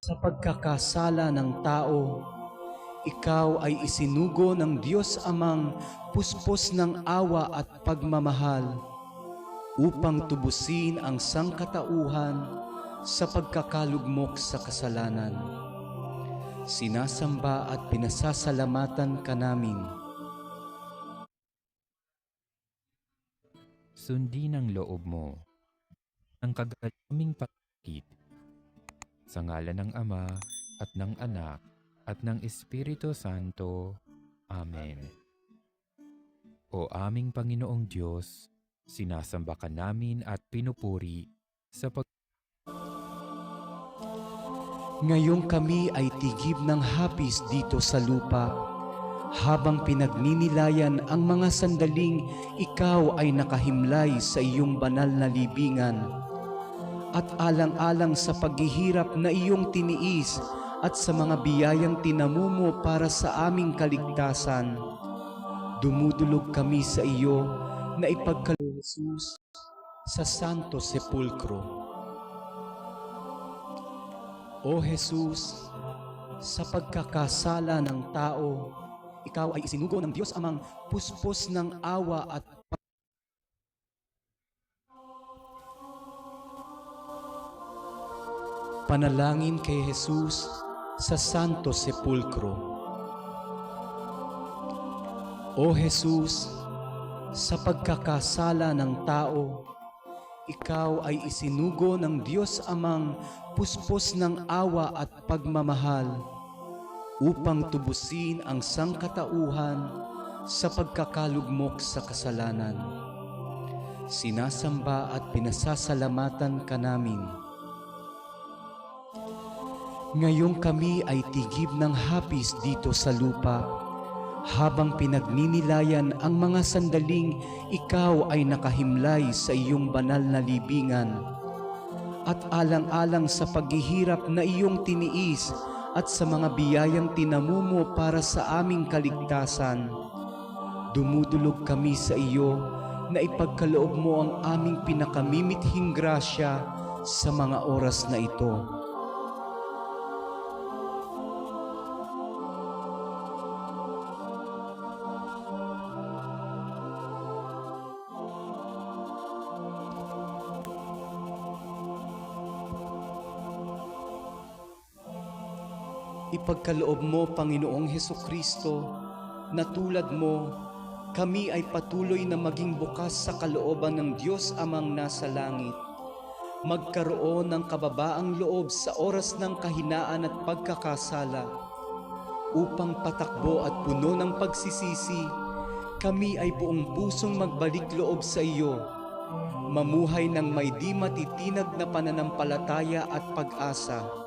Sa pagkakasala ng tao, ikaw ay isinugo ng Diyos Amang puspos ng awa at pagmamahal upang tubusin ang sangkatauhan sa pagkakalugmok sa kasalanan. Sinasamba at pinasasalamatan ka namin. Sundin ang loob mo, ang kagalaming pagkakit, sa ngalan ng Ama at ng Anak at ng Espiritu Santo. Amen. O aming Panginoong Diyos, sinasamba ka namin at pinupuri sa Ngayong kami ay tigib ng hapis dito sa lupa, habang pinagninilayan ang mga sandaling ikaw ay nakahimlay sa iyong banal na libingan, at alang-alang sa paghihirap na iyong tiniis at sa mga biyayang tinamumo para sa aming kaligtasan, dumudulog kami sa iyo na ipagkaloob Jesus sa Santo Sepulkro. O Jesus, sa pagkakasala ng tao, ikaw ay isinugo ng Diyos Amang puspos ng awa at panalangin kay Jesus sa Santo Sepulkro. O Jesus, sa pagkakasala ng tao, ikaw ay isinugo ng Diyos Amang puspos ng awa at pagmamahal upang tubusin ang sangkatauhan sa pagkakalugmok sa kasalanan. Sinasamba at pinasasalamatan ka namin. Ngayong kami ay tigib ng hapis dito sa lupa, habang pinagninilayan ang mga sandaling ikaw ay nakahimlay sa iyong banal na libingan, at alang-alang sa paghihirap na iyong tiniis at sa mga biyayang tinamumo para sa aming kaligtasan, dumudulog kami sa iyo na ipagkaloob mo ang aming pinakamimithing grasya sa mga oras na ito. Ipagkaloob mo, Panginoong Hesukristo, na tulad mo, kami ay patuloy na maging bukas sa kalooban ng Diyos Amang nasa langit. Magkaroon ng kababaang loob sa oras ng kahinaan at pagkakasala. Upang patakbo at puno ng pagsisisi, kami ay buong pusong magbalik loob sa iyo, mamuhay ng may di matitinag na pananampalataya at pag-asa.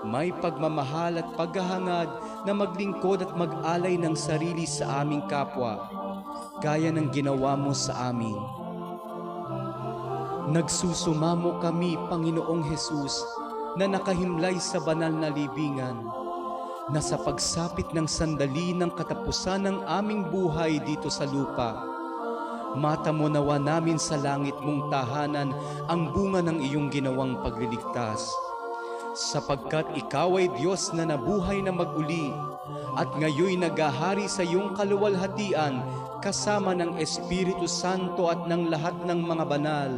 May pagmamahal at paghahangad na maglingkod at mag-alay ng sarili sa aming kapwa, gaya ng ginawa mo sa amin. Nagsusumamo kami, Panginoong Hesus, na nakahimlay sa banal na libingan, na sa pagsapit ng sandali ng katapusan ng aming buhay dito sa lupa, matamo nawa namin sa langit mong tahanan ang bunga ng iyong ginawang pagliligtas. Sapagkat ikaw ay Diyos na nabuhay na mag-uli at ngayoy naghahari sa iyong kaluwalhatian kasama ng Espiritu Santo at ng lahat ng mga banal.